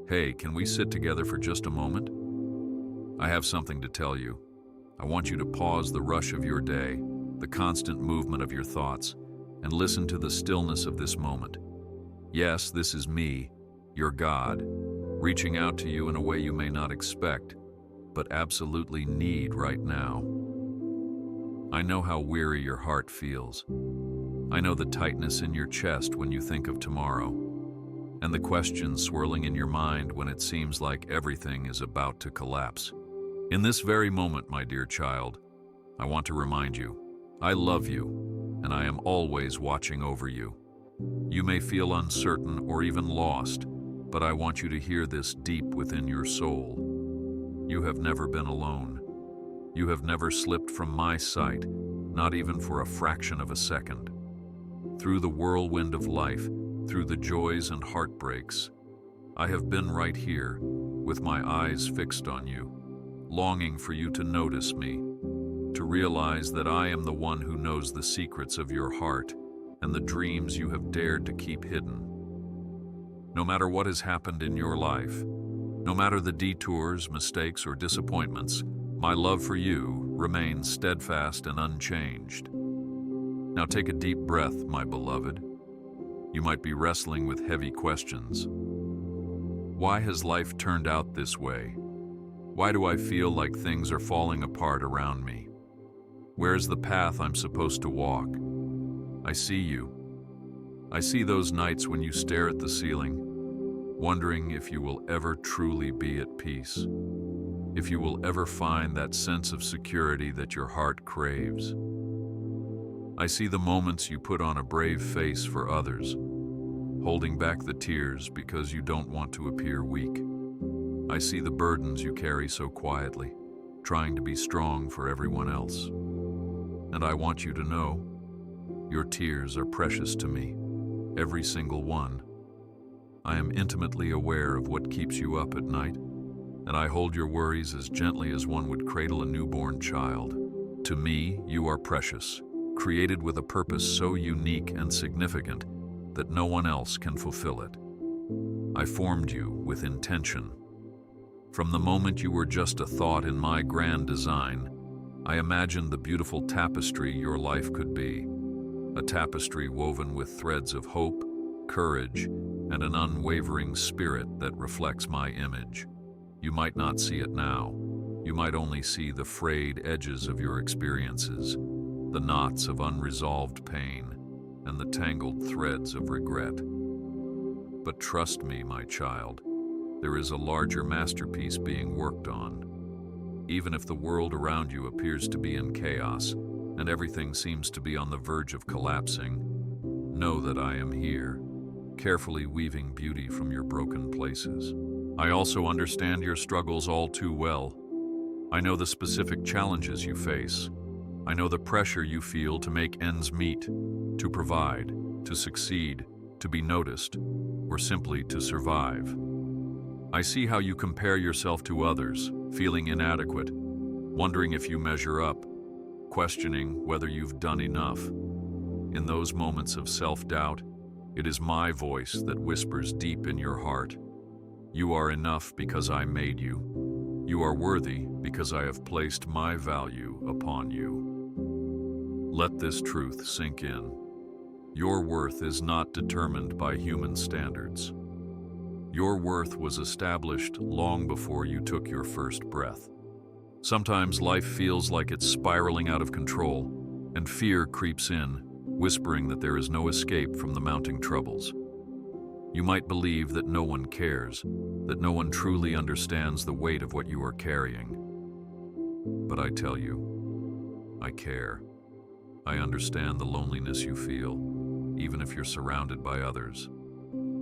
Hey, can we sit together for just a moment? I have something to tell you. I want you to pause the rush of your day, the constant movement of your thoughts, and listen to the stillness of this moment. Yes, this is me, your God, reaching out to you in a way you may not expect, but absolutely need right now. I know how weary your heart feels. I know the tightness in your chest when you think of tomorrow, and the questions swirling in your mind when it seems like everything is about to collapse. In this very moment, my dear child, I want to remind you, I love you, and I am always watching over you. You may feel uncertain or even lost, but I want you to hear this deep within your soul. You have never been alone. You have never slipped from my sight, not even for a fraction of a second. Through the whirlwind of life, through the joys and heartbreaks, I have been right here, with my eyes fixed on you, longing for you to notice me, to realize that I am the one who knows the secrets of your heart and the dreams you have dared to keep hidden. No matter what has happened in your life, no matter the detours, mistakes, or disappointments, my love for you remains steadfast and unchanged. Now take a deep breath, my beloved. You might be wrestling with heavy questions. Why has life turned out this way? Why do I feel like things are falling apart around me? Where's the path I'm supposed to walk? I see you. I see those nights when you stare at the ceiling, wondering if you will ever truly be at peace, if you will ever find that sense of security that your heart craves. I see the moments you put on a brave face for others, holding back the tears because you don't want to appear weak. I see the burdens you carry so quietly, trying to be strong for everyone else. And I want you to know, your tears are precious to me, every single one. I am intimately aware of what keeps you up at night, and I hold your worries as gently as one would cradle a newborn child. To me, you are precious, created with a purpose so unique and significant that no one else can fulfill it. I formed you with intention. From the moment you were just a thought in my grand design, I imagined the beautiful tapestry your life could be, a tapestry woven with threads of hope, courage, and an unwavering spirit that reflects my image. You might not see it now. You might only see the frayed edges of your experiences, the knots of unresolved pain, and the tangled threads of regret. But trust me, my child, there is a larger masterpiece being worked on. Even if the world around you appears to be in chaos, and everything seems to be on the verge of collapsing, know that I am here, carefully weaving beauty from your broken places. I also understand your struggles all too well. I know the specific challenges you face. I know the pressure you feel to make ends meet, to provide, to succeed, to be noticed, or simply to survive. I see how you compare yourself to others, feeling inadequate, wondering if you measure up, questioning whether you've done enough. In those moments of self-doubt, it is my voice that whispers deep in your heart, you are enough because I made you. You are worthy because I have placed my value upon you. Let this truth sink in. Your worth is not determined by human standards. Your worth was established long before you took your first breath. Sometimes life feels like it's spiraling out of control, and fear creeps in, whispering that there is no escape from the mounting troubles. You might believe that no one cares, that no one truly understands the weight of what you are carrying. But I tell you, I care. I understand the loneliness you feel, even if you're surrounded by others.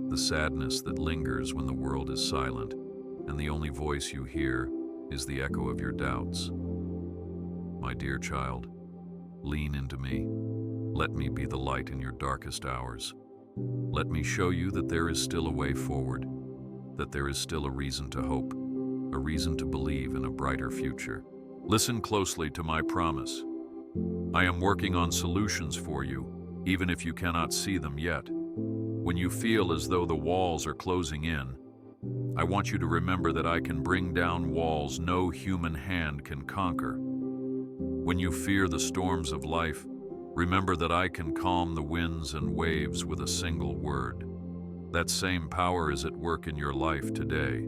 The sadness that lingers when the world is silent, and the only voice you hear is the echo of your doubts. My dear child, lean into me. Let me be the light in your darkest hours. Let me show you that there is still a way forward, that there is still a reason to hope, a reason to believe in a brighter future. Listen closely to my promise. I am working on solutions for you, even if you cannot see them yet. When you feel as though the walls are closing in, I want you to remember that I can bring down walls no human hand can conquer. When you fear the storms of life, remember that I can calm the winds and waves with a single word. That same power is at work in your life today.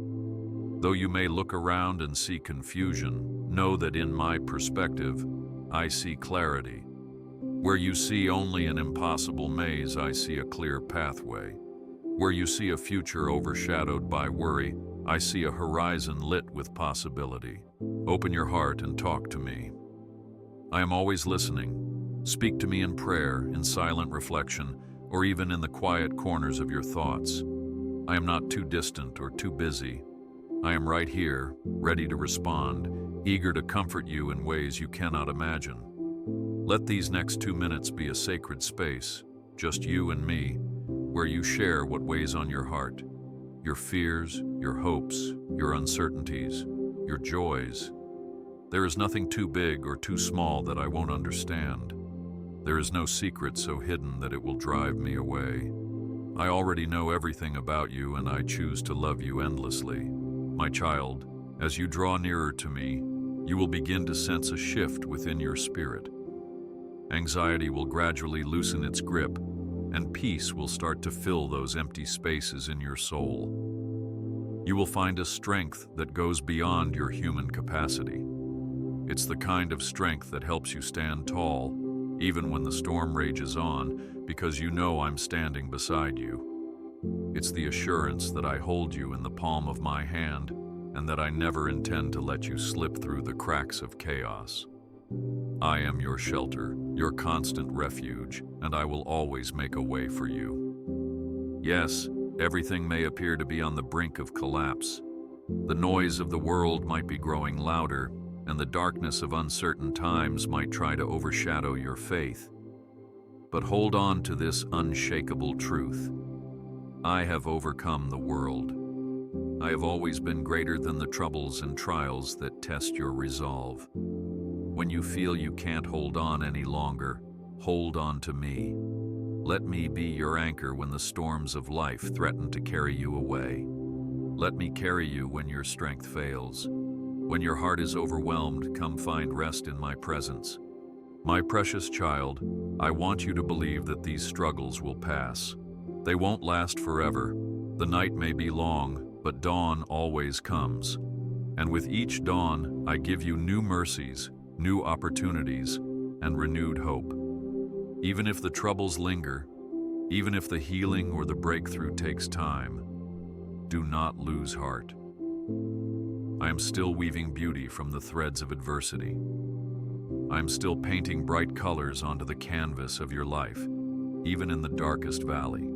Though you may look around and see confusion, know that in my perspective, I see clarity. Where you see only an impossible maze, I see a clear pathway. Where you see a future overshadowed by worry, I see a horizon lit with possibility. Open your heart and talk to me. I am always listening. Speak to me in prayer, in silent reflection, or even in the quiet corners of your thoughts. I am not too distant or too busy. I am right here, ready to respond, eager to comfort you in ways you cannot imagine. Let these next 2 minutes be a sacred space, just you and me, where you share what weighs on your heart, your fears, your hopes, your uncertainties, your joys. There is nothing too big or too small that I won't understand. There is no secret so hidden that it will drive me away. I already know everything about you, and I choose to love you endlessly. My child, as you draw nearer to me, you will begin to sense a shift within your spirit. Anxiety will gradually loosen its grip, and peace will start to fill those empty spaces in your soul. You will find a strength that goes beyond your human capacity. It's the kind of strength that helps you stand tall, even when the storm rages on, because you know I'm standing beside you. It's the assurance that I hold you in the palm of my hand, and that I never intend to let you slip through the cracks of chaos. I am your shelter, your constant refuge, and I will always make a way for you. Yes, everything may appear to be on the brink of collapse. The noise of the world might be growing louder, and the darkness of uncertain times might try to overshadow your faith. But hold on to this unshakable truth. I have overcome the world. I have always been greater than the troubles and trials that test your resolve. When you feel you can't hold on any longer, hold on to me. Let me be your anchor when the storms of life threaten to carry you away. Let me carry you when your strength fails. When your heart is overwhelmed, come find rest in my presence. My precious child, I want you to believe that these struggles will pass. They won't last forever. The night may be long, but dawn always comes. And with each dawn, I give you new mercies, new opportunities, and renewed hope. Even if the troubles linger, even if the healing or the breakthrough takes time, do not lose heart. I am still weaving beauty from the threads of adversity. I am still painting bright colors onto the canvas of your life, even in the darkest valley.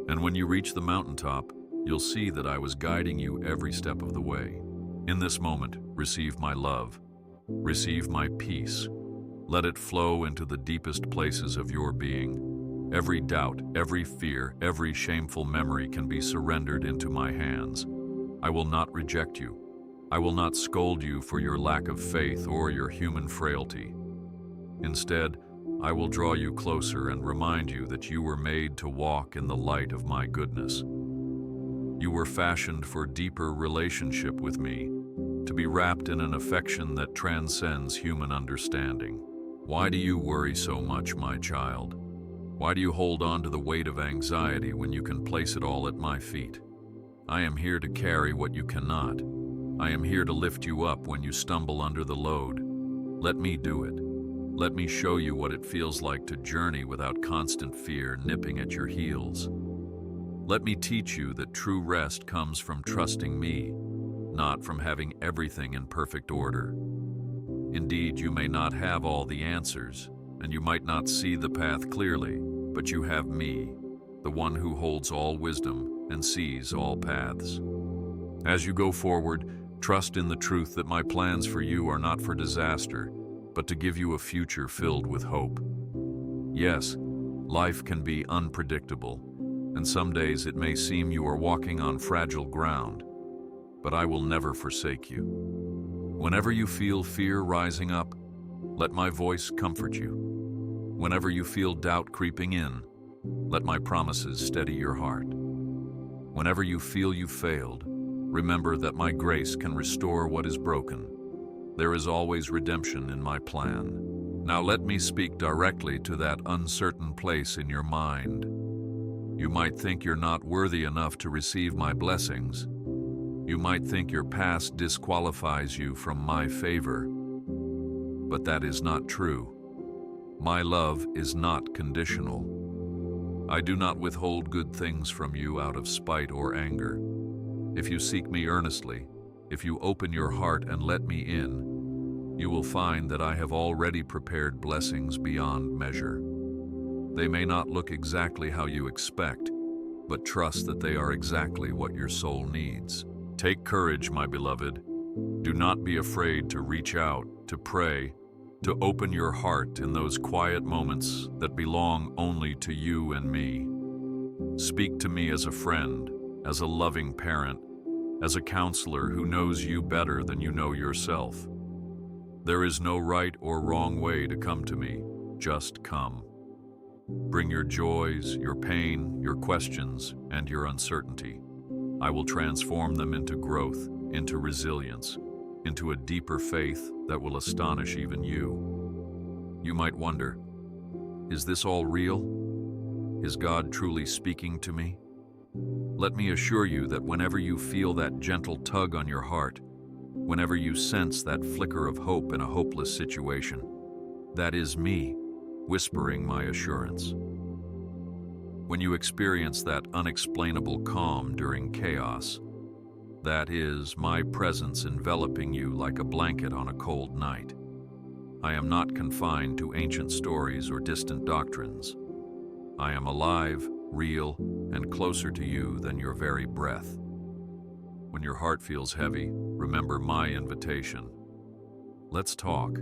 And when you reach the mountaintop, you'll see that I was guiding you every step of the way. In this moment, receive my love. Receive my peace. Let it flow into the deepest places of your being. Every doubt, every fear, every shameful memory can be surrendered into my hands. I will not reject you. I will not scold you for your lack of faith or your human frailty. Instead, I will draw you closer and remind you that you were made to walk in the light of my goodness. You were fashioned for deeper relationship with me, to be wrapped in an affection that transcends human understanding. Why do you worry so much, my child? Why do you hold on to the weight of anxiety when you can place it all at my feet? I am here to carry what you cannot. I am here to lift you up when you stumble under the load. Let me do it. Let me show you what it feels like to journey without constant fear nipping at your heels. Let me teach you that true rest comes from trusting me, not from having everything in perfect order. Indeed, you may not have all the answers, and you might not see the path clearly, but you have me, the one who holds all wisdom and sees all paths. As you go forward, trust in the truth that my plans for you are not for disaster, but to give you a future filled with hope. Yes, life can be unpredictable, and some days it may seem you are walking on fragile ground, but I will never forsake you. Whenever you feel fear rising up, let my voice comfort you. Whenever you feel doubt creeping in, let my promises steady your heart. Whenever you feel you failed, remember that my grace can restore what is broken. There is always redemption in my plan. Now let me speak directly to that uncertain place in your mind. You might think you're not worthy enough to receive my blessings. You might think your past disqualifies you from my favor. But that is not true. My love is not conditional. I do not withhold good things from you out of spite or anger. If you seek me earnestly, if you open your heart and let me in, you will find that I have already prepared blessings beyond measure. They may not look exactly how you expect, but trust that they are exactly what your soul needs. Take courage, my beloved. Do not be afraid to reach out, to pray, to open your heart in those quiet moments that belong only to you and me. Speak to me as a friend, as a loving parent, as a counselor who knows you better than you know yourself. There is no right or wrong way to come to me. Just come. Bring your joys, your pain, your questions, and your uncertainty. I will transform them into growth, into resilience, into a deeper faith that will astonish even you. You might wonder, is this all real? Is God truly speaking to me? Let me assure you that whenever you feel that gentle tug on your heart, whenever you sense that flicker of hope in a hopeless situation, that is me whispering my assurance. When you experience that unexplainable calm during chaos, that is my presence enveloping you like a blanket on a cold night. I am not confined to ancient stories or distant doctrines. I am alive, real, and closer to you than your very breath. When your heart feels heavy, remember my invitation. Let's talk.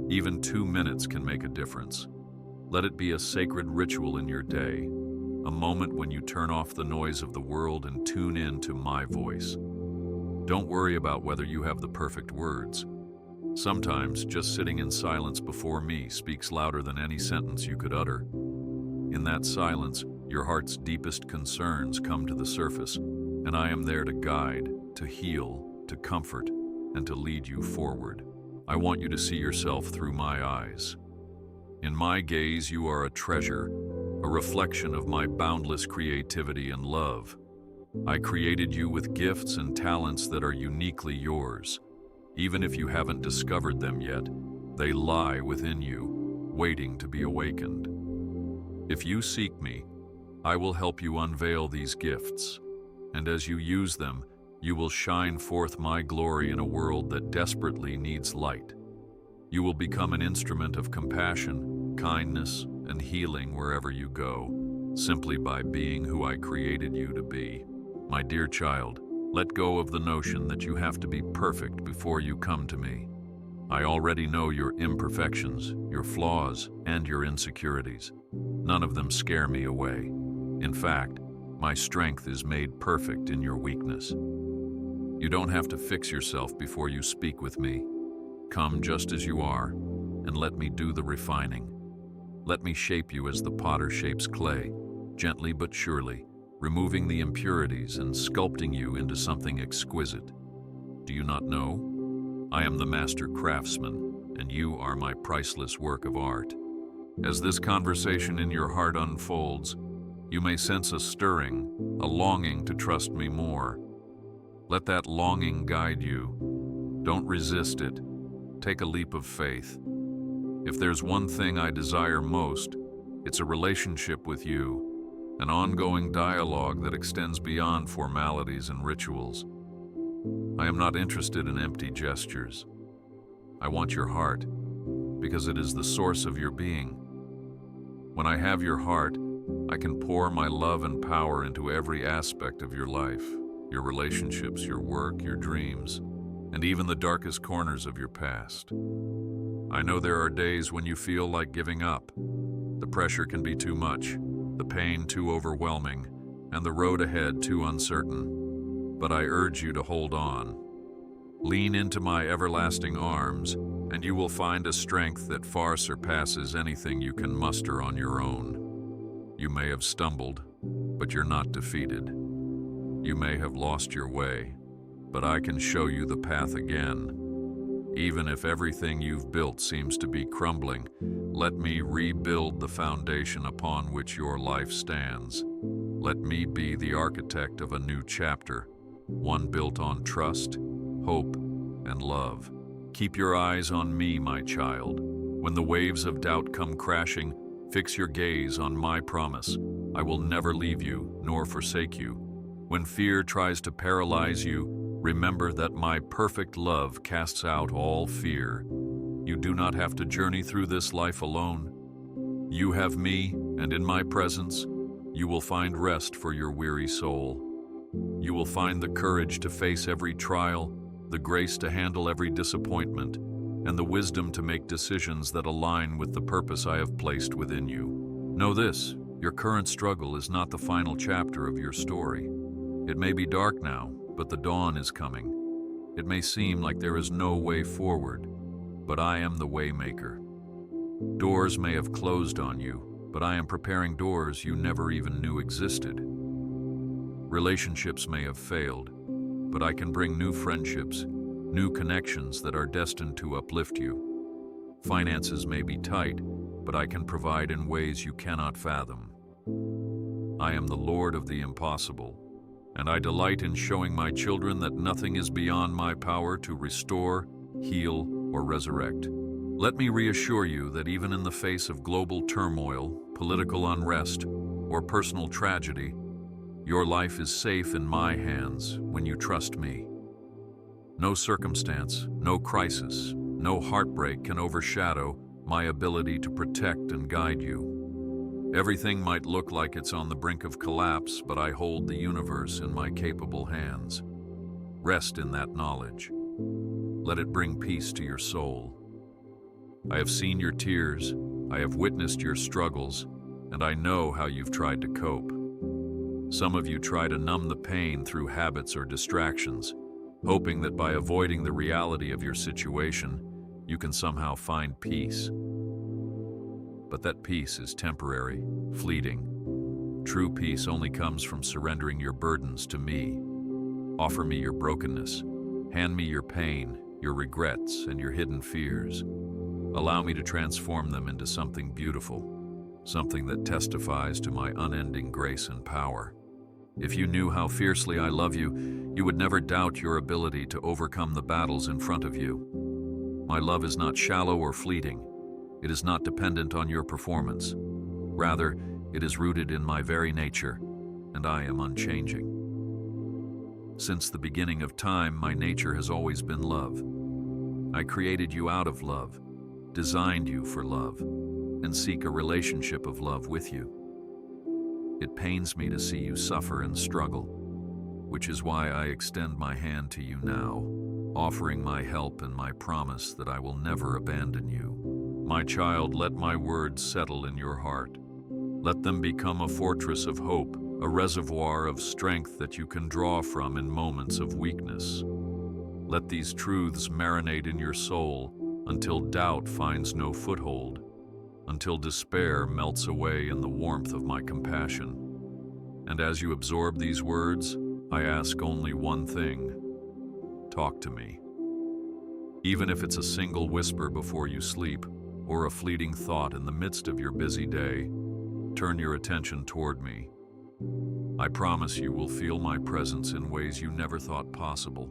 Even 2 minutes can make a difference. Let it be a sacred ritual in your day, a moment when you turn off the noise of the world and tune in to my voice. Don't worry about whether you have the perfect words. Sometimes just sitting in silence before me speaks louder than any sentence you could utter. In that silence, your heart's deepest concerns come to the surface, and I am there to guide, to heal, to comfort, and to lead you forward. I want you to see yourself through my eyes. In my gaze, you are a treasure, a reflection of my boundless creativity and love. I created you with gifts and talents that are uniquely yours. Even if you haven't discovered them yet, they lie within you, waiting to be awakened. If you seek me, I will help you unveil these gifts, and as you use them, you will shine forth my glory in a world that desperately needs light. You will become an instrument of compassion, kindness, and healing wherever you go, simply by being who I created you to be. My dear child, let go of the notion that you have to be perfect before you come to me. I already know your imperfections, your flaws, and your insecurities. None of them scare me away. In fact, my strength is made perfect in your weakness. You don't have to fix yourself before you speak with me. Come just as you are, and let me do the refining. Let me shape you as the potter shapes clay, gently but surely, removing the impurities and sculpting you into something exquisite. Do you not know? I am the master craftsman, and you are my priceless work of art. As this conversation in your heart unfolds, you may sense a stirring, a longing to trust me more. Let that longing guide you. Don't resist it. Take a leap of faith. If there's one thing I desire most, it's a relationship with you, an ongoing dialogue that extends beyond formalities and rituals. I am not interested in empty gestures. I want your heart, because it is the source of your being. When I have your heart, I can pour my love and power into every aspect of your life, your relationships, your work, your dreams, and even the darkest corners of your past. I know there are days when you feel like giving up. The pressure can be too much, the pain too overwhelming, and the road ahead too uncertain. But I urge you to hold on. Lean into my everlasting arms, and you will find a strength that far surpasses anything you can muster on your own. You may have stumbled, but you're not defeated. You may have lost your way, but I can show you the path again. Even if everything you've built seems to be crumbling, let me rebuild the foundation upon which your life stands. Let me be the architect of a new chapter, one built on trust, hope, and love. Keep your eyes on me, my child. When the waves of doubt come crashing, fix your gaze on my promise. I will never leave you nor forsake you. When fear tries to paralyze you, remember that my perfect love casts out all fear. You do not have to journey through this life alone. You have me, and in my presence, you will find rest for your weary soul. You will find the courage to face every trial, the grace to handle every disappointment, and the wisdom to make decisions that align with the purpose I have placed within you. Know this, your current struggle is not the final chapter of your story. It may be dark now, but the dawn is coming. It may seem like there is no way forward, but I am the waymaker. Doors may have closed on you, but I am preparing doors you never even knew existed. Relationships may have failed, but I can bring new friendships, new connections that are destined to uplift you. Finances may be tight, but I can provide in ways you cannot fathom. I am the Lord of the impossible, and I delight in showing my children that nothing is beyond my power to restore, heal, or resurrect. Let me reassure you that even in the face of global turmoil, political unrest, or personal tragedy, your life is safe in my hands when you trust me. No circumstance, no crisis, no heartbreak can overshadow my ability to protect and guide you. Everything might look like it's on the brink of collapse, but I hold the universe in my capable hands. Rest in that knowledge. Let it bring peace to your soul. I have seen your tears, I have witnessed your struggles, and I know how you've tried to cope. Some of you try to numb the pain through habits or distractions, hoping that by avoiding the reality of your situation, you can somehow find peace. But that peace is temporary, fleeting. True peace only comes from surrendering your burdens to me. Offer me your brokenness. Hand me your pain, your regrets, and your hidden fears. Allow me to transform them into something beautiful, something that testifies to my unending grace and power. If you knew how fiercely I love you, you would never doubt your ability to overcome the battles in front of you. My love is not shallow or fleeting. It is not dependent on your performance. Rather, it is rooted in my very nature, and I am unchanging. Since the beginning of time, my nature has always been love. I created you out of love, designed you for love, and seek a relationship of love with you. It pains me to see you suffer and struggle, which is why I extend my hand to you now, offering my help and my promise that I will never abandon you. My child, let my words settle in your heart. Let them become a fortress of hope, a reservoir of strength that you can draw from in moments of weakness. Let these truths marinate in your soul until doubt finds no foothold, until despair melts away in the warmth of my compassion. And as you absorb these words, I ask only one thing: talk to me. Even if it's a single whisper before you sleep, or a fleeting thought in the midst of your busy day, turn your attention toward me. I promise you will feel my presence in ways you never thought possible.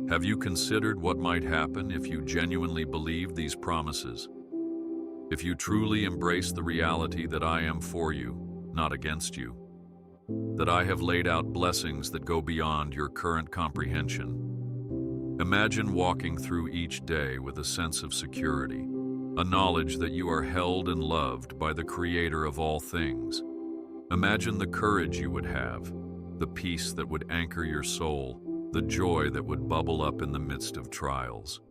Have you considered what might happen if you genuinely believe these promises? If you truly embrace the reality that I am for you, not against you, that I have laid out blessings that go beyond your current comprehension. Imagine walking through each day with a sense of security, a knowledge that you are held and loved by the Creator of all things. Imagine the courage you would have, the peace that would anchor your soul, the joy that would bubble up in the midst of trials.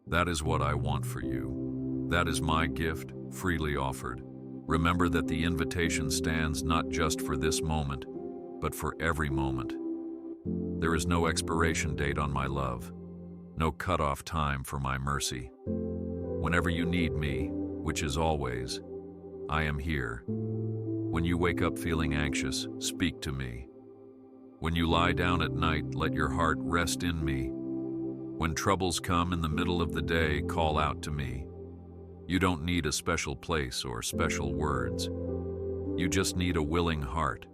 That is what I want for you. That is my gift, freely offered. Remember that the invitation stands not just for this moment, but for every moment. There is no expiration date on my love, no cutoff time for my mercy. Whenever you need me, which is always, I am here. When you wake up feeling anxious, speak to me. When you lie down at night, let your heart rest in me. When troubles come in the middle of the day, call out to me. You don't need a special place or special words. You just need a willing heart.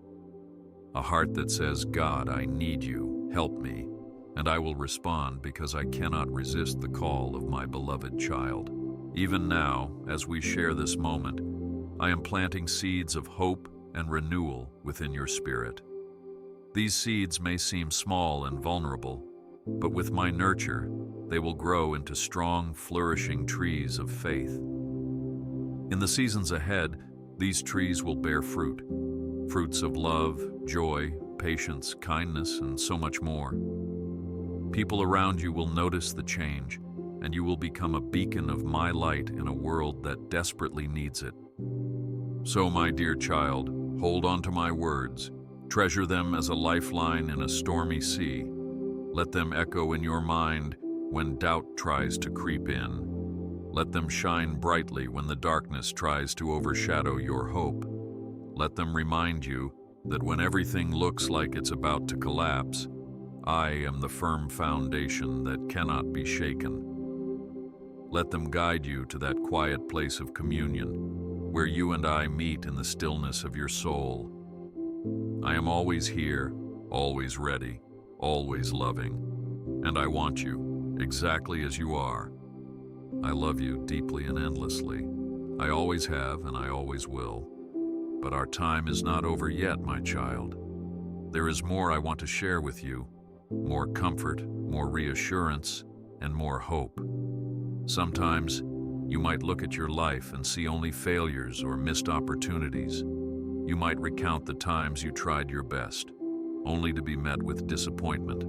A heart that says, God, I need you, help me. And I will respond because I cannot resist the call of my beloved child. Even now, as we share this moment, I am planting seeds of hope and renewal within your spirit. These seeds may seem small and vulnerable, but with my nurture, they will grow into strong, flourishing trees of faith. In the seasons ahead, these trees will bear fruit, fruits of love, joy, patience, kindness, and so much more. People around you will notice the change, and you will become a beacon of my light in a world that desperately needs it. So, my dear child, hold on to my words. Treasure them as a lifeline in a stormy sea. Let them echo in your mind when doubt tries to creep in. Let them shine brightly when the darkness tries to overshadow your hope. Let them remind you that when everything looks like it's about to collapse, I am the firm foundation that cannot be shaken. Let them guide you to that quiet place of communion, where you and I meet in the stillness of your soul. I am always here, always ready, always loving, and I want you exactly as you are. I love you deeply and endlessly. I always have and I always will. But our time is not over yet, my child. There is more I want to share with you, more comfort, more reassurance, and more hope. Sometimes you might look at your life and see only failures or missed opportunities. You might recount the times you tried your best, only to be met with disappointment.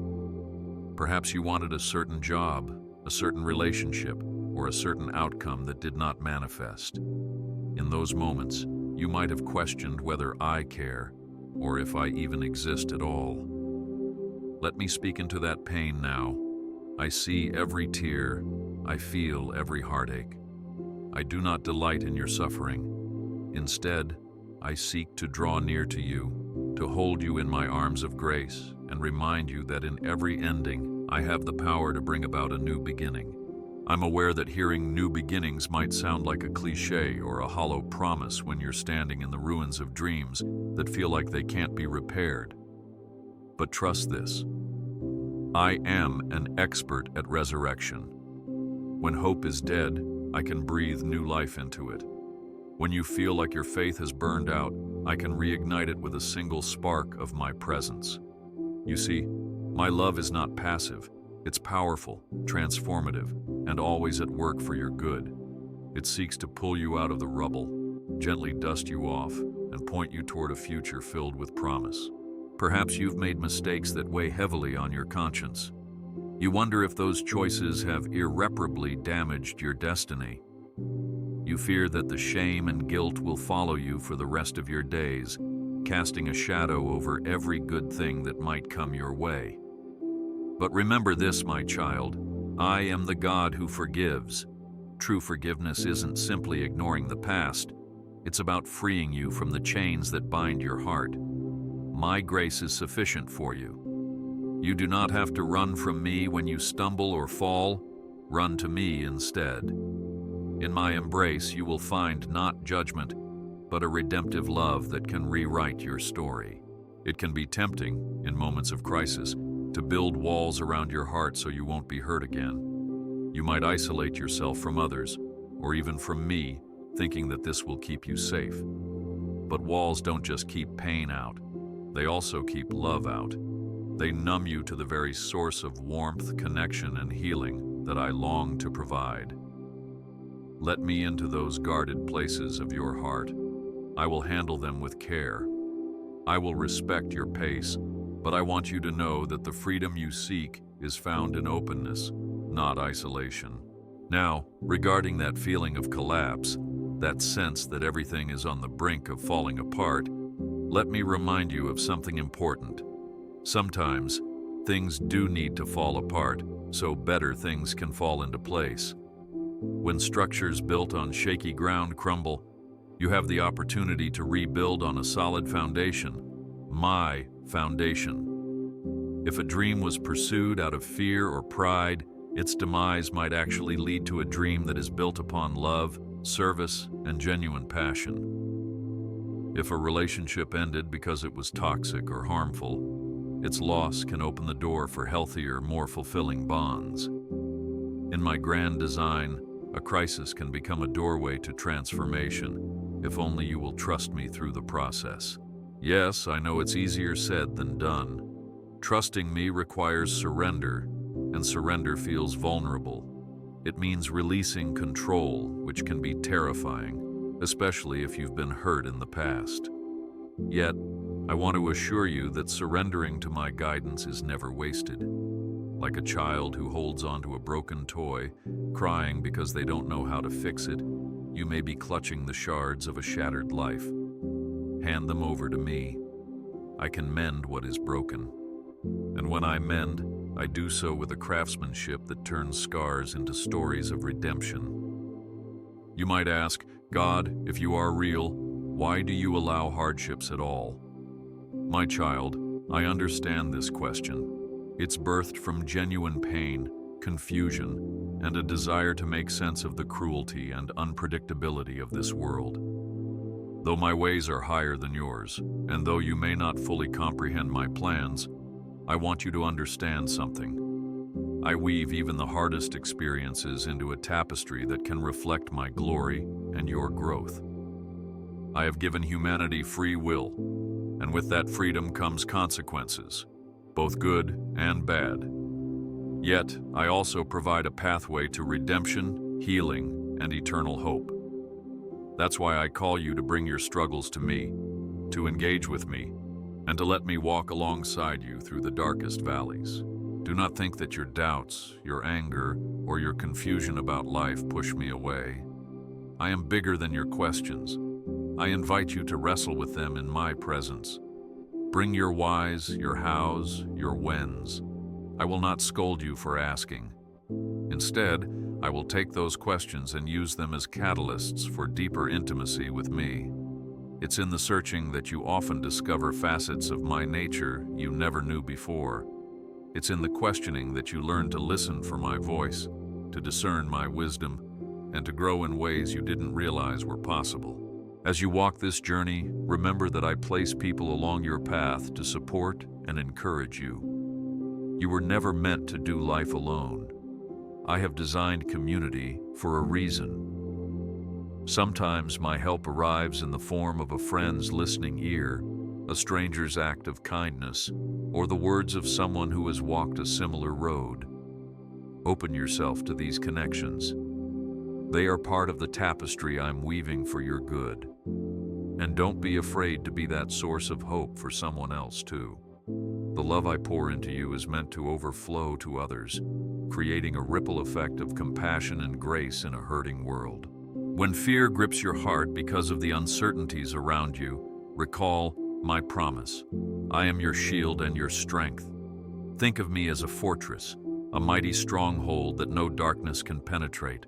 Perhaps you wanted a certain job, a certain relationship, or a certain outcome that did not manifest. In those moments, you might have questioned whether I care, or if I even exist at all. Let me speak into that pain now. I see every tear. I feel every heartache. I do not delight in your suffering. Instead, I seek to draw near to you, to hold you in my arms of grace, and remind you that in every ending, I have the power to bring about a new beginning. I'm aware that hearing new beginnings might sound like a cliche or a hollow promise when you're standing in the ruins of dreams that feel like they can't be repaired. But trust this. I am an expert at resurrection. When hope is dead, I can breathe new life into it. When you feel like your faith has burned out, I can reignite it with a single spark of my presence. You see, my love is not passive. It's powerful, transformative, and always at work for your good. It seeks to pull you out of the rubble, gently dust you off, and point you toward a future filled with promise. Perhaps you've made mistakes that weigh heavily on your conscience. You wonder if those choices have irreparably damaged your destiny. You fear that the shame and guilt will follow you for the rest of your days, casting a shadow over every good thing that might come your way. But remember this, my child, I am the God who forgives. True forgiveness isn't simply ignoring the past. It's about freeing you from the chains that bind your heart. My grace is sufficient for you. You do not have to run from me when you stumble or fall. Run to me instead. In my embrace, you will find not judgment, but a redemptive love that can rewrite your story. It can be tempting, in moments of crisis, to build walls around your heart so you won't be hurt again. You might isolate yourself from others, or even from me, thinking that this will keep you safe. But walls don't just keep pain out. They also keep love out. They numb you to the very source of warmth, connection, and healing that I long to provide. Let me into those guarded places of your heart. I will handle them with care. I will respect your pace, but I want you to know that the freedom you seek is found in openness, not isolation. Now, regarding that feeling of collapse, that sense that everything is on the brink of falling apart, let me remind you of something important. Sometimes, things do need to fall apart, so better things can fall into place. When structures built on shaky ground crumble, you have the opportunity to rebuild on a solid foundation, my foundation. If a dream was pursued out of fear or pride, its demise might actually lead to a dream that is built upon love, service, and genuine passion. If a relationship ended because it was toxic or harmful, its loss can open the door for healthier, more fulfilling bonds. In my grand design, a crisis can become a doorway to transformation, if only you will trust me through the process. Yes, I know it's easier said than done. Trusting me requires surrender, and surrender feels vulnerable. It means releasing control, which can be terrifying, especially if you've been hurt in the past. Yet, I want to assure you that surrendering to my guidance is never wasted. Like a child who holds onto a broken toy, crying because they don't know how to fix it, you may be clutching the shards of a shattered life. Hand them over to me. I can mend what is broken. And when I mend, I do so with a craftsmanship that turns scars into stories of redemption. You might ask, God, if you are real, why do you allow hardships at all? My child, I understand this question. It's birthed from genuine pain, confusion, and a desire to make sense of the cruelty and unpredictability of this world. Though my ways are higher than yours, and though you may not fully comprehend my plans, I want you to understand something. I weave even the hardest experiences into a tapestry that can reflect my glory and your growth. I have given humanity free will, and with that freedom comes consequences, both good and bad. Yet, I also provide a pathway to redemption, healing, and eternal hope. That's why I call you to bring your struggles to me, to engage with me, and to let me walk alongside you through the darkest valleys. Do not think that your doubts, your anger, or your confusion about life push me away. I am bigger than your questions. I invite you to wrestle with them in my presence. Bring your whys, your hows, your whens. I will not scold you for asking. Instead, I will take those questions and use them as catalysts for deeper intimacy with me. It's in the searching that you often discover facets of my nature you never knew before. It's in the questioning that you learn to listen for my voice, to discern my wisdom, and to grow in ways you didn't realize were possible. As you walk this journey, remember that I place people along your path to support and encourage you. You were never meant to do life alone. I have designed community for a reason. Sometimes my help arrives in the form of a friend's listening ear, a stranger's act of kindness, or the words of someone who has walked a similar road. Open yourself to these connections. They are part of the tapestry I'm weaving for your good. And don't be afraid to be that source of hope for someone else too. The love I pour into you is meant to overflow to others, creating a ripple effect of compassion and grace in a hurting world. When fear grips your heart because of the uncertainties around you, recall my promise. I am your shield and your strength. Think of me as a fortress, a mighty stronghold that no darkness can penetrate.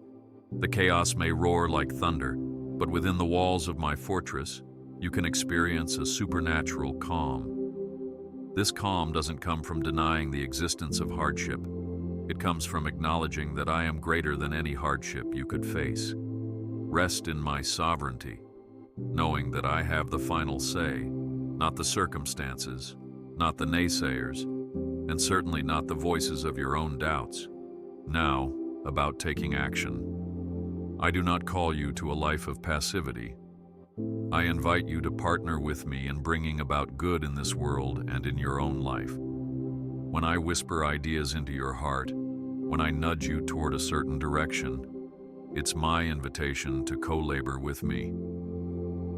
The chaos may roar like thunder, but within the walls of my fortress, you can experience a supernatural calm. This calm doesn't come from denying the existence of hardship. It comes from acknowledging that I am greater than any hardship you could face. Rest in my sovereignty, knowing that I have the final say, not the circumstances, not the naysayers, and certainly not the voices of your own doubts. Now, about taking action. I do not call you to a life of passivity. I invite you to partner with me in bringing about good in this world and in your own life. When I whisper ideas into your heart, when I nudge you toward a certain direction, it's my invitation to co-labor with me.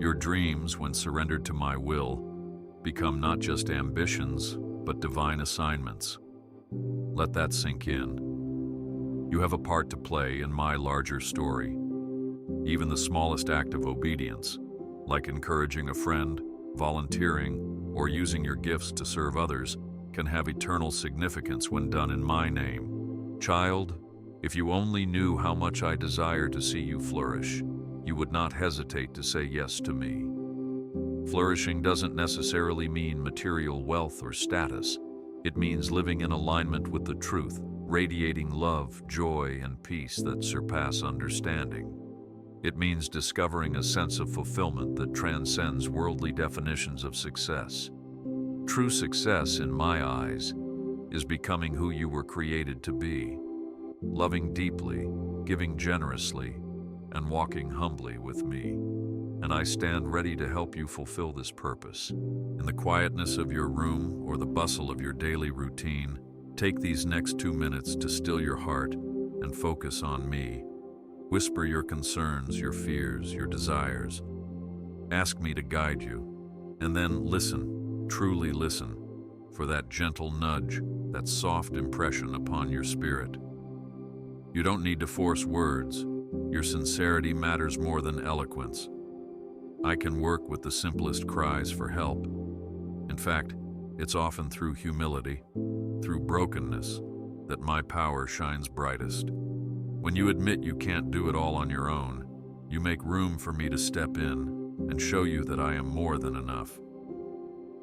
Your dreams, when surrendered to my will, become not just ambitions, but divine assignments. Let that sink in. You have a part to play in my larger story. Even the smallest act of obedience, like encouraging a friend, volunteering, or using your gifts to serve others, can have eternal significance when done in my name. Child, if you only knew how much I desire to see you flourish, you would not hesitate to say yes to me. Flourishing doesn't necessarily mean material wealth or status. It means living in alignment with the truth, radiating love, joy, and peace that surpass understanding. It means discovering a sense of fulfillment that transcends worldly definitions of success. True success, in my eyes, is becoming who you were created to be, loving deeply, giving generously, and walking humbly with me. And I stand ready to help you fulfill this purpose. In the quietness of your room or the bustle of your daily routine, take these next 2 minutes to still your heart and focus on me. Whisper your concerns, your fears, your desires. Ask me to guide you, and then listen, truly listen, for that gentle nudge, that soft impression upon your spirit. You don't need to force words. Your sincerity matters more than eloquence. I can work with the simplest cries for help. In fact, it's often through humility, through brokenness, that my power shines brightest. When you admit you can't do it all on your own, you make room for me to step in and show you that I am more than enough.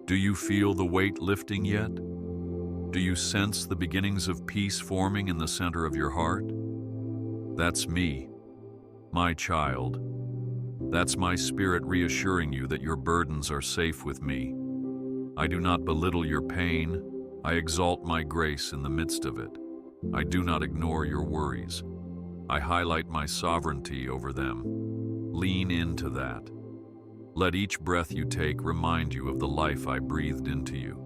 Do you feel the weight lifting yet? Do you sense the beginnings of peace forming in the center of your heart? That's me, my child. That's my spirit reassuring you that your burdens are safe with me. I do not belittle your pain. I exalt my grace in the midst of it. I do not ignore your worries. I highlight my sovereignty over them. Lean into that. Let each breath you take remind you of the life I breathed into you.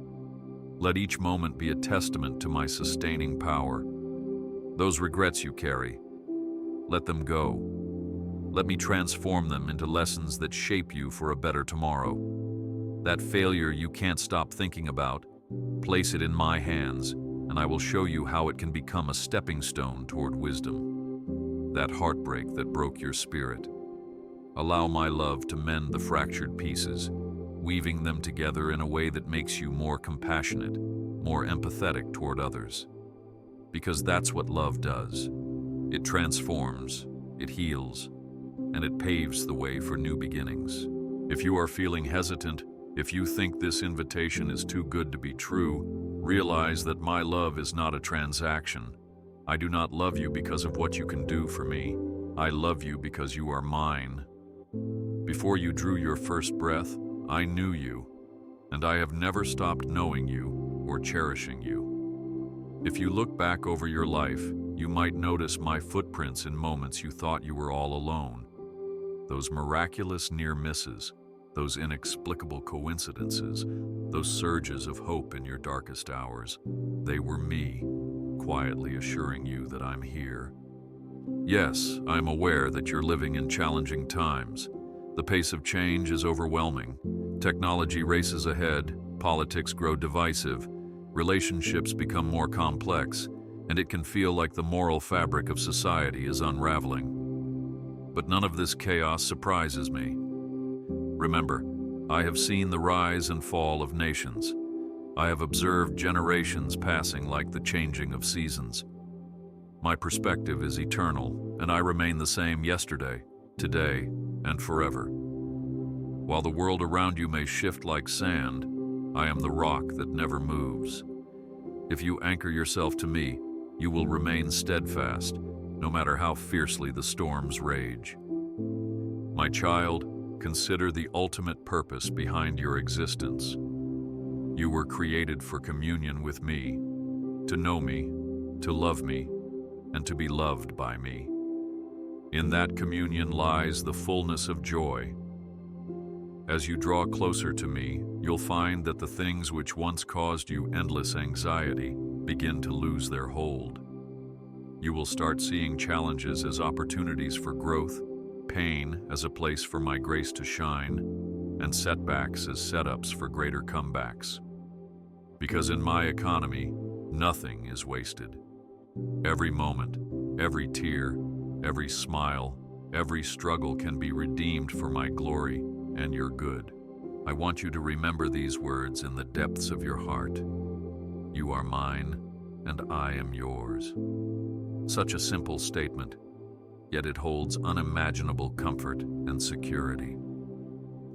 Let each moment be a testament to my sustaining power. Those regrets you carry, let them go. Let me transform them into lessons that shape you for a better tomorrow. That failure you can't stop thinking about, place it in my hands, and I will show you how it can become a stepping stone toward wisdom. That heartbreak that broke your spirit, allow my love to mend the fractured pieces, weaving them together in a way that makes you more compassionate, more empathetic toward others. Because that's what love does. It transforms, it heals, and it paves the way for new beginnings. If you are feeling hesitant, if you think this invitation is too good to be true, realize that my love is not a transaction. I do not love you because of what you can do for me. I love you because you are mine. Before you drew your first breath, I knew you, and I have never stopped knowing you or cherishing you. If you look back over your life, you might notice my footprints in moments you thought you were all alone. Those miraculous near misses, those inexplicable coincidences, those surges of hope in your darkest hours, they were me, quietly assuring you that I'm here. Yes, I'm aware that you're living in challenging times. The pace of change is overwhelming. Technology races ahead, politics grow divisive, relationships become more complex, and it can feel like the moral fabric of society is unraveling. But none of this chaos surprises me. Remember, I have seen the rise and fall of nations. I have observed generations passing like the changing of seasons. My perspective is eternal, and I remain the same yesterday, today, and forever. While the world around you may shift like sand, I am the rock that never moves. If you anchor yourself to me, you will remain steadfast, no matter how fiercely the storms rage. My child, consider the ultimate purpose behind your existence. You were created for communion with me, to know me, to love me, and to be loved by me. In that communion lies the fullness of joy. As you draw closer to me, you'll find that the things which once caused you endless anxiety begin to lose their hold. You will start seeing challenges as opportunities for growth, pain as a place for my grace to shine, and setbacks as setups for greater comebacks. Because in my economy, nothing is wasted. Every moment, every tear, every smile, every struggle can be redeemed for my glory and your good. I want you to remember these words in the depths of your heart. You are mine, and I am yours. Such a simple statement, yet it holds unimaginable comfort and security.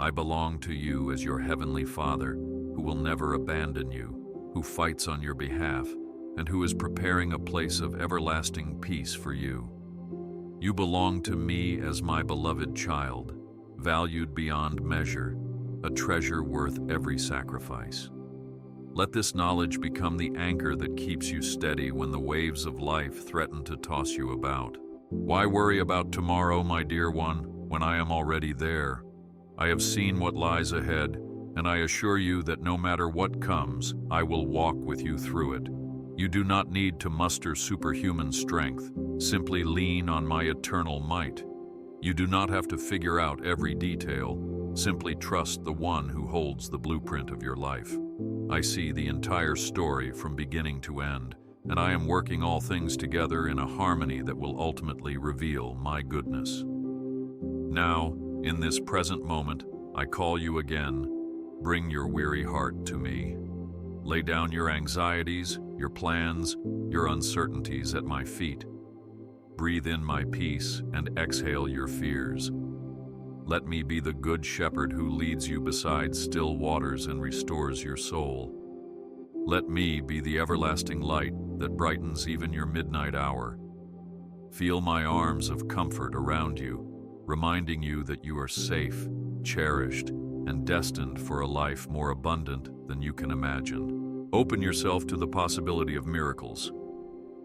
I belong to you as your heavenly Father, who will never abandon you, who fights on your behalf, and who is preparing a place of everlasting peace for you. You belong to me as my beloved child, valued beyond measure, a treasure worth every sacrifice. Let this knowledge become the anchor that keeps you steady when the waves of life threaten to toss you about. Why worry about tomorrow, my dear one, when I am already there? I have seen what lies ahead, and I assure you that no matter what comes, I will walk with you through it. You do not need to muster superhuman strength. Simply lean on my eternal might. You do not have to figure out every detail. Simply trust the one who holds the blueprint of your life. I see the entire story from beginning to end, and I am working all things together in a harmony that will ultimately reveal my goodness. Now, in this present moment, I call you again. Bring your weary heart to me. Lay down your anxieties, your plans, your uncertainties at my feet. Breathe in my peace and exhale your fears. Let me be the good shepherd who leads you beside still waters and restores your soul. Let me be the everlasting light that brightens even your midnight hour. Feel my arms of comfort around you, reminding you that you are safe, cherished, and destined for a life more abundant than you can imagine. Open yourself to the possibility of miracles.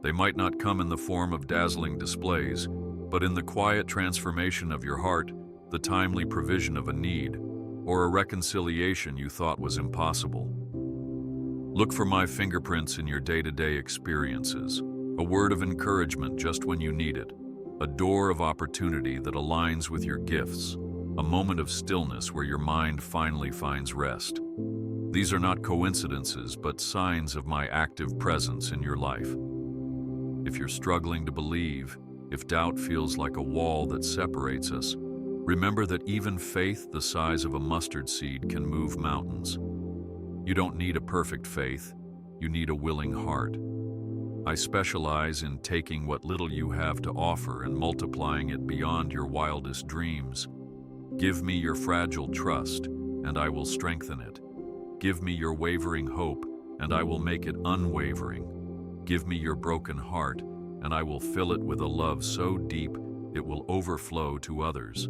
They might not come in the form of dazzling displays, but in the quiet transformation of your heart, the timely provision of a need, or a reconciliation you thought was impossible. Look for my fingerprints in your day-to-day experiences, a word of encouragement just when you need it, a door of opportunity that aligns with your gifts, a moment of stillness where your mind finally finds rest. These are not coincidences, but signs of my active presence in your life. If you're struggling to believe, if doubt feels like a wall that separates us, remember that even faith the size of a mustard seed can move mountains. You don't need a perfect faith, you need a willing heart. I specialize in taking what little you have to offer and multiplying it beyond your wildest dreams. Give me your fragile trust, and I will strengthen it. Give me your wavering hope, and I will make it unwavering. Give me your broken heart, and I will fill it with a love so deep it will overflow to others.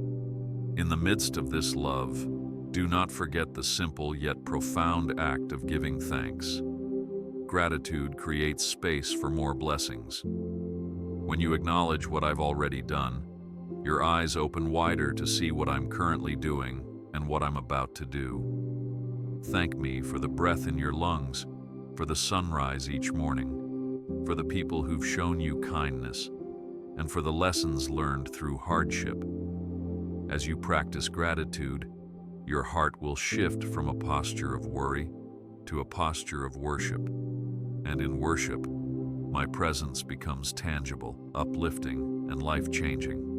In the midst of this love, do not forget the simple yet profound act of giving thanks. Gratitude creates space for more blessings. When you acknowledge what I've already done, your eyes open wider to see what I'm currently doing and what I'm about to do. Thank me for the breath in your lungs, for the sunrise each morning, for the people who've shown you kindness, and for the lessons learned through hardship. As you practice gratitude, your heart will shift from a posture of worry to a posture of worship. And in worship, my presence becomes tangible, uplifting, and life-changing.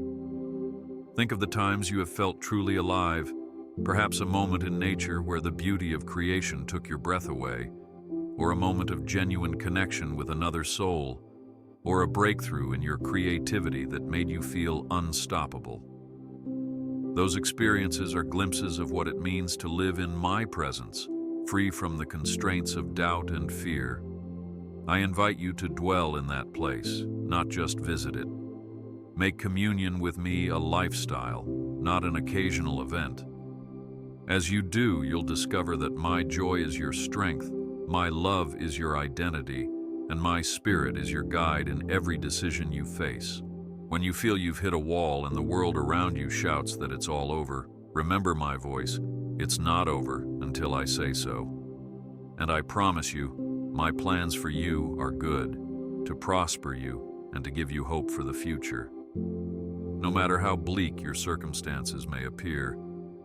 Think of the times you have felt truly alive, perhaps a moment in nature where the beauty of creation took your breath away, or a moment of genuine connection with another soul, or a breakthrough in your creativity that made you feel unstoppable. Those experiences are glimpses of what it means to live in my presence, free from the constraints of doubt and fear. I invite you to dwell in that place, not just visit it. Make communion with me a lifestyle, not an occasional event. As you do, you'll discover that my joy is your strength, my love is your identity, and my spirit is your guide in every decision you face. When you feel you've hit a wall and the world around you shouts that it's all over, remember my voice. It's not over until I say so. And I promise you, my plans for you are good, to prosper you and to give you hope for the future. No matter how bleak your circumstances may appear,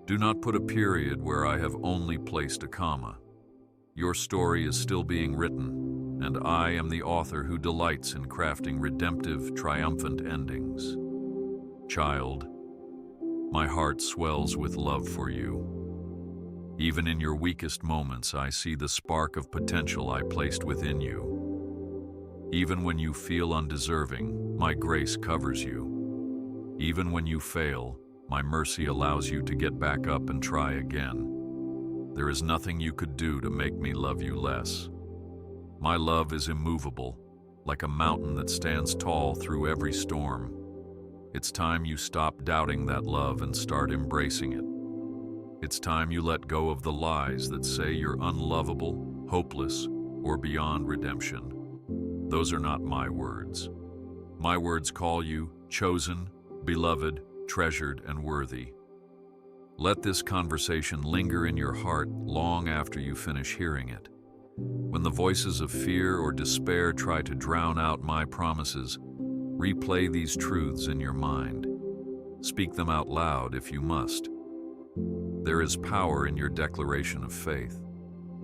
do not put a period where I have only placed a comma. Your story is still being written, and I am the author who delights in crafting redemptive, triumphant endings. Child, my heart swells with love for you. Even in your weakest moments, I see the spark of potential I placed within you. Even when you feel undeserving, my grace covers you. Even when you fail, my mercy allows you to get back up and try again. There is nothing you could do to make me love you less. My love is immovable, like a mountain that stands tall through every storm. It's time you stop doubting that love and start embracing it. It's time you let go of the lies that say you're unlovable, hopeless, or beyond redemption. Those are not my words. My words call you chosen, beloved, treasured, and worthy. Let this conversation linger in your heart long after you finish hearing it. When the voices of fear or despair try to drown out my promises, replay these truths in your mind. Speak them out loud if you must. There is power in your declaration of faith.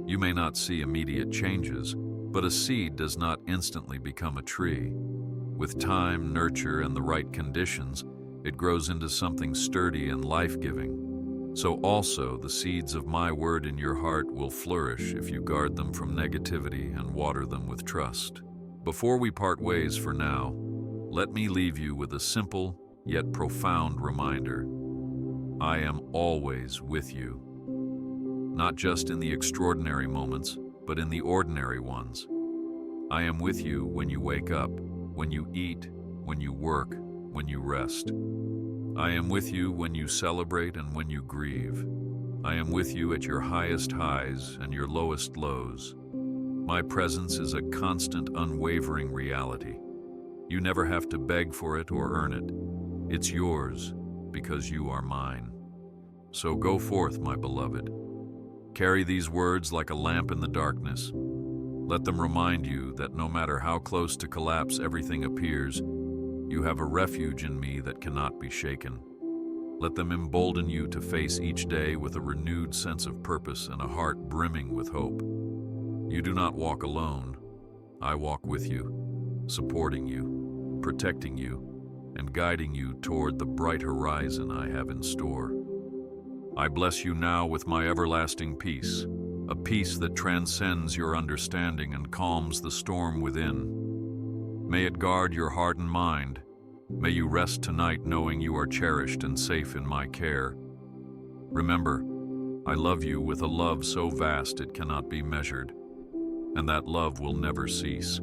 You may not see immediate changes, but a seed does not instantly become a tree. With time, nurture, and the right conditions, it grows into something sturdy and life-giving. So also the seeds of my word in your heart will flourish if you guard them from negativity and water them with trust. Before we part ways for now, let me leave you with a simple yet profound reminder. I am always with you. Not just in the extraordinary moments, but in the ordinary ones. I am with you when you wake up, when you eat, when you work, when you rest. I am with you when you celebrate and when you grieve. I am with you at your highest highs and your lowest lows. My presence is a constant, unwavering reality. You never have to beg for it or earn it. It's yours because you are mine. So go forth, my beloved. Carry these words like a lamp in the darkness. Let them remind you that no matter how close to collapse everything appears, you have a refuge in me that cannot be shaken. Let them embolden you to face each day with a renewed sense of purpose and a heart brimming with hope. You do not walk alone. I walk with you, supporting you, protecting you, and guiding you toward the bright horizon I have in store. I bless you now with my everlasting peace, a peace that transcends your understanding and calms the storm within. May it guard your heart and mind. May you rest tonight knowing you are cherished and safe in my care. Remember, I love you with a love so vast it cannot be measured, and that love will never cease.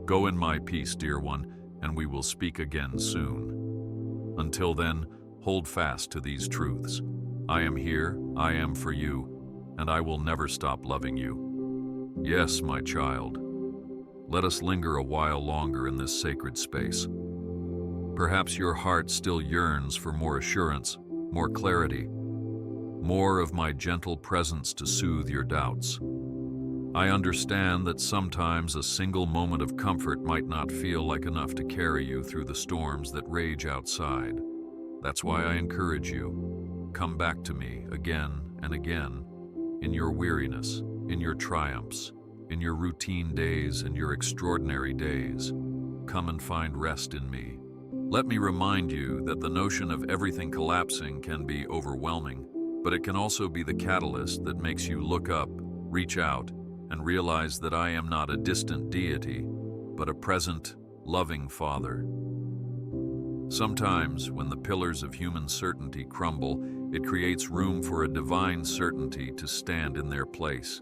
Go in my peace, dear one, and we will speak again soon. Until then, hold fast to these truths. I am here, I am for you, and I will never stop loving you. Yes, my child. Let us linger a while longer in this sacred space. Perhaps your heart still yearns for more assurance, more clarity, more of my gentle presence to soothe your doubts. I understand that sometimes a single moment of comfort might not feel like enough to carry you through the storms that rage outside. That's why I encourage you. Come back to me again and again, in your weariness, in your triumphs, in your routine days and your extraordinary days. Come and find rest in me. Let me remind you that the notion of everything collapsing can be overwhelming, but it can also be the catalyst that makes you look up, reach out, and realize that I am not a distant deity, but a present, loving Father. Sometimes, when the pillars of human certainty crumble, it creates room for a divine certainty to stand in their place.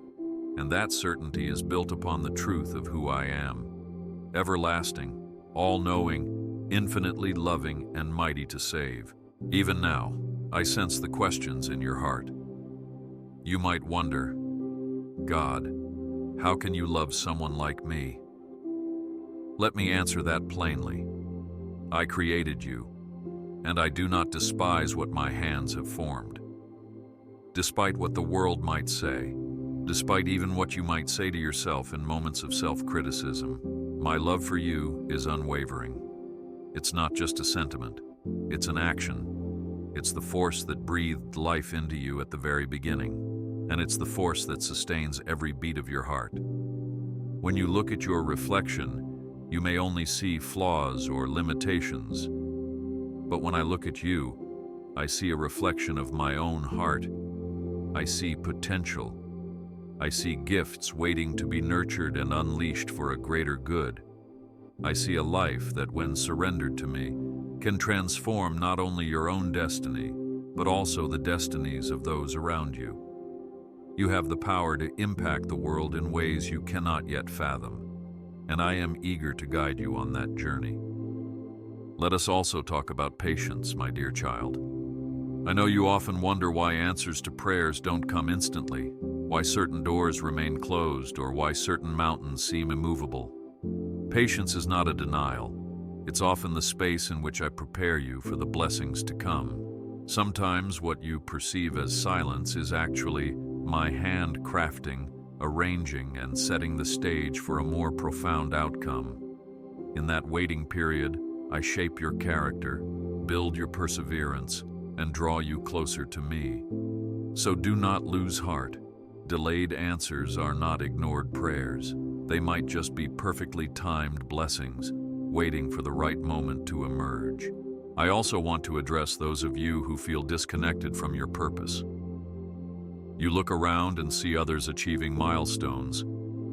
And that certainty is built upon the truth of who I am. Everlasting, all-knowing, infinitely loving, and mighty to save. Even now, I sense the questions in your heart. You might wonder, God, how can you love someone like me? Let me answer that plainly. I created you, and I do not despise what my hands have formed. Despite what the world might say, despite even what you might say to yourself in moments of self-criticism, my love for you is unwavering. It's not just a sentiment, it's an action. It's the force that breathed life into you at the very beginning, and it's the force that sustains every beat of your heart. When you look at your reflection, you may only see flaws or limitations, but when I look at you, I see a reflection of my own heart. I see potential. I see gifts waiting to be nurtured and unleashed for a greater good. I see a life that, when surrendered to me, can transform not only your own destiny, but also the destinies of those around you. You have the power to impact the world in ways you cannot yet fathom, and I am eager to guide you on that journey. Let us also talk about patience, my dear child. I know you often wonder why answers to prayers don't come instantly, why certain doors remain closed, or why certain mountains seem immovable. Patience is not a denial. It's often the space in which I prepare you for the blessings to come. Sometimes what you perceive as silence is actually my hand crafting, arranging, and setting the stage for a more profound outcome. In that waiting period, I shape your character, build your perseverance, and draw you closer to me. So do not lose heart. Delayed answers are not ignored prayers. They might just be perfectly timed blessings, waiting for the right moment to emerge. I also want to address those of you who feel disconnected from your purpose. You look around and see others achieving milestones,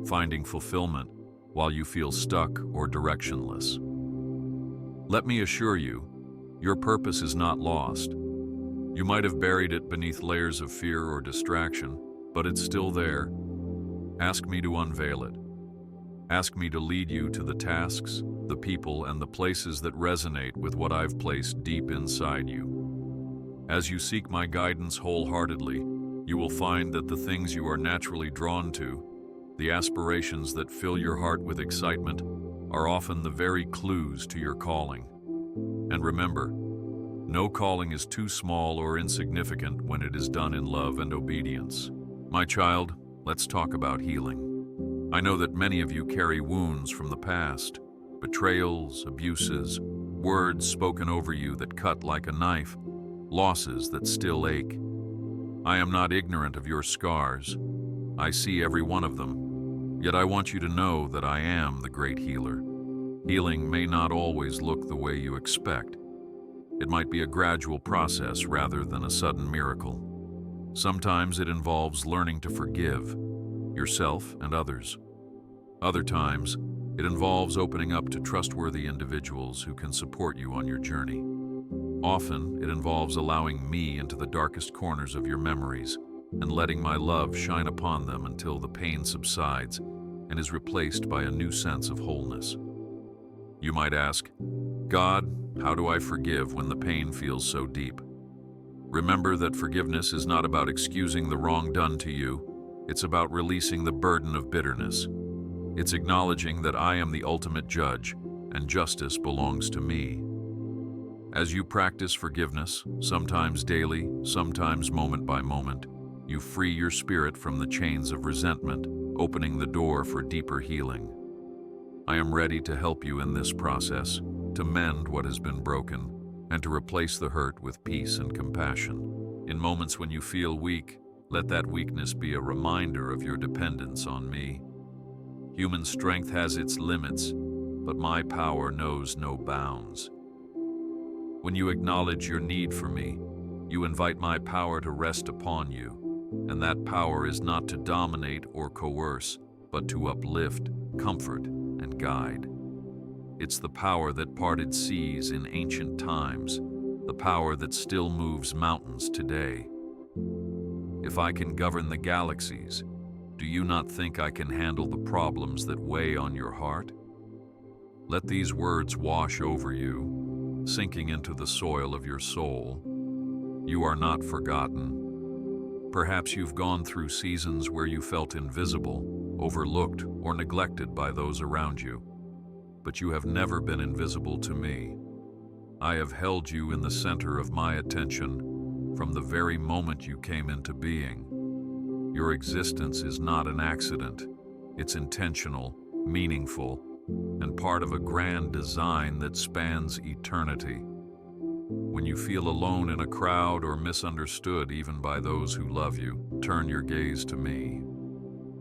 finding fulfillment, while you feel stuck or directionless. Let me assure you, your purpose is not lost. You might have buried it beneath layers of fear or distraction, but it's still there. Ask me to unveil it. Ask me to lead you to the tasks, the people, and the places that resonate with what I've placed deep inside you. As you seek my guidance wholeheartedly, you will find that the things you are naturally drawn to, the aspirations that fill your heart with excitement, are often the very clues to your calling. And remember, no calling is too small or insignificant when it is done in love and obedience. My child, let's talk about healing. I know that many of you carry wounds from the past, betrayals, abuses, words spoken over you that cut like a knife, losses that still ache. I am not ignorant of your scars. I see every one of them. Yet I want you to know that I am the great healer. Healing may not always look the way you expect. It might be a gradual process rather than a sudden miracle. Sometimes it involves learning to forgive yourself and others. Other times, it involves opening up to trustworthy individuals who can support you on your journey. Often, it involves allowing me into the darkest corners of your memories and letting my love shine upon them until the pain subsides and is replaced by a new sense of wholeness. You might ask, God, how do I forgive when the pain feels so deep? Remember that forgiveness is not about excusing the wrong done to you. It's about releasing the burden of bitterness. It's acknowledging that I am the ultimate judge and justice belongs to me. As you practice forgiveness, sometimes daily, sometimes moment by moment, you free your spirit from the chains of resentment, opening the door for deeper healing. I am ready to help you in this process, to mend what has been broken, and to replace the hurt with peace and compassion. In moments when you feel weak, let that weakness be a reminder of your dependence on me. Human strength has its limits, but my power knows no bounds. When you acknowledge your need for me, you invite my power to rest upon you, and that power is not to dominate or coerce, but to uplift, comfort, and guide. It's the power that parted seas in ancient times, the power that still moves mountains today. If I can govern the galaxies, do you not think I can handle the problems that weigh on your heart? Let these words wash over you, sinking into the soil of your soul. You are not forgotten. Perhaps you've gone through seasons where you felt invisible, overlooked, or neglected by those around you. But you have never been invisible to me. I have held you in the center of my attention from the very moment you came into being. Your existence is not an accident. It's intentional, meaningful, and part of a grand design that spans eternity. When you feel alone in a crowd or misunderstood even by those who love you, turn your gaze to me.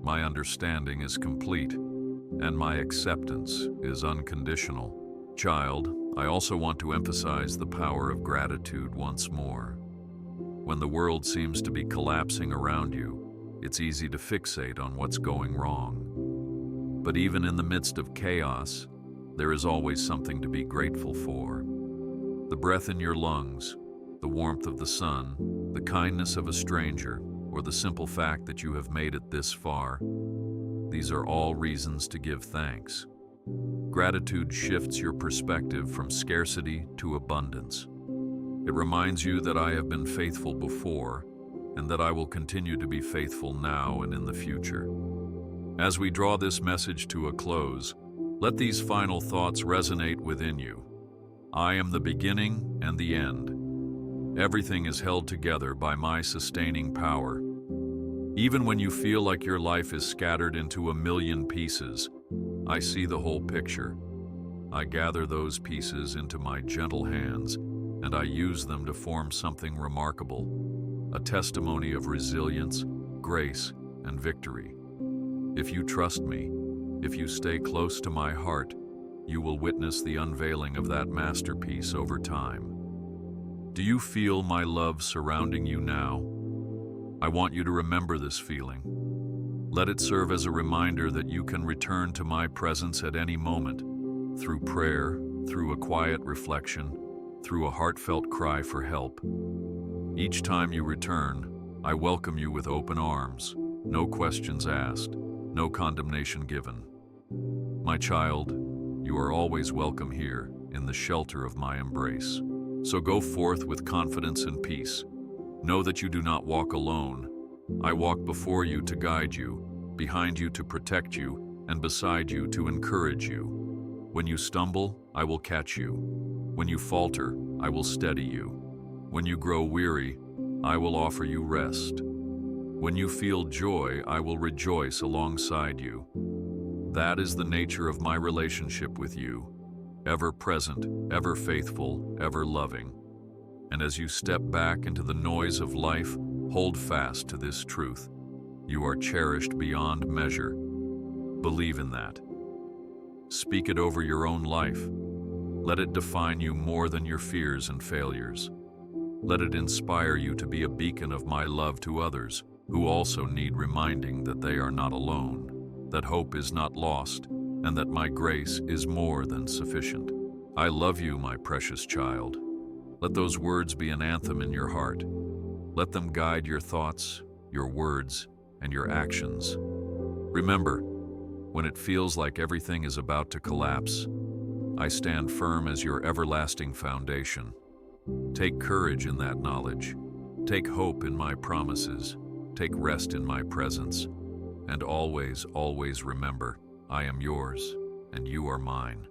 My understanding is complete, and my acceptance is unconditional. Child, I also want to emphasize the power of gratitude once more. When the world seems to be collapsing around you, it's easy to fixate on what's going wrong. But even in the midst of chaos, there is always something to be grateful for. The breath in your lungs, the warmth of the sun, the kindness of a stranger, or the simple fact that you have made it this far. These are all reasons to give thanks. Gratitude shifts your perspective from scarcity to abundance. It reminds you that I have been faithful before, and that I will continue to be faithful now and in the future. As we draw this message to a close, let these final thoughts resonate within you. I am the beginning and the end. Everything is held together by my sustaining power. Even when you feel like your life is scattered into a million pieces, I see the whole picture. I gather those pieces into my gentle hands, and I use them to form something remarkable, a testimony of resilience, grace, and victory. If you trust me, if you stay close to my heart, you will witness the unveiling of that masterpiece over time. Do you feel my love surrounding you now? I want you to remember this feeling. Let it serve as a reminder that you can return to my presence at any moment, through prayer, through a quiet reflection, through a heartfelt cry for help. Each time you return, I welcome you with open arms, no questions asked, no condemnation given. My child, you are always welcome here, in the shelter of my embrace. So go forth with confidence and peace. Know that you do not walk alone. I walk before you to guide you, behind you to protect you, and beside you to encourage you. When you stumble, I will catch you. When you falter, I will steady you. When you grow weary, I will offer you rest. When you feel joy, I will rejoice alongside you. That is the nature of my relationship with you. Ever present, ever faithful, ever loving. And as you step back into the noise of life, hold fast to this truth. You are cherished beyond measure. Believe in that. Speak it over your own life. Let it define you more than your fears and failures. Let it inspire you to be a beacon of my love to others who also need reminding that they are not alone, that hope is not lost, and that my grace is more than sufficient. I love you, my precious child. Let those words be an anthem in your heart. Let them guide your thoughts, your words, and your actions. Remember, when it feels like everything is about to collapse, I stand firm as your everlasting foundation. Take courage in that knowledge. Take hope in my promises. Take rest in my presence. And always, always remember, I am yours, and you are mine.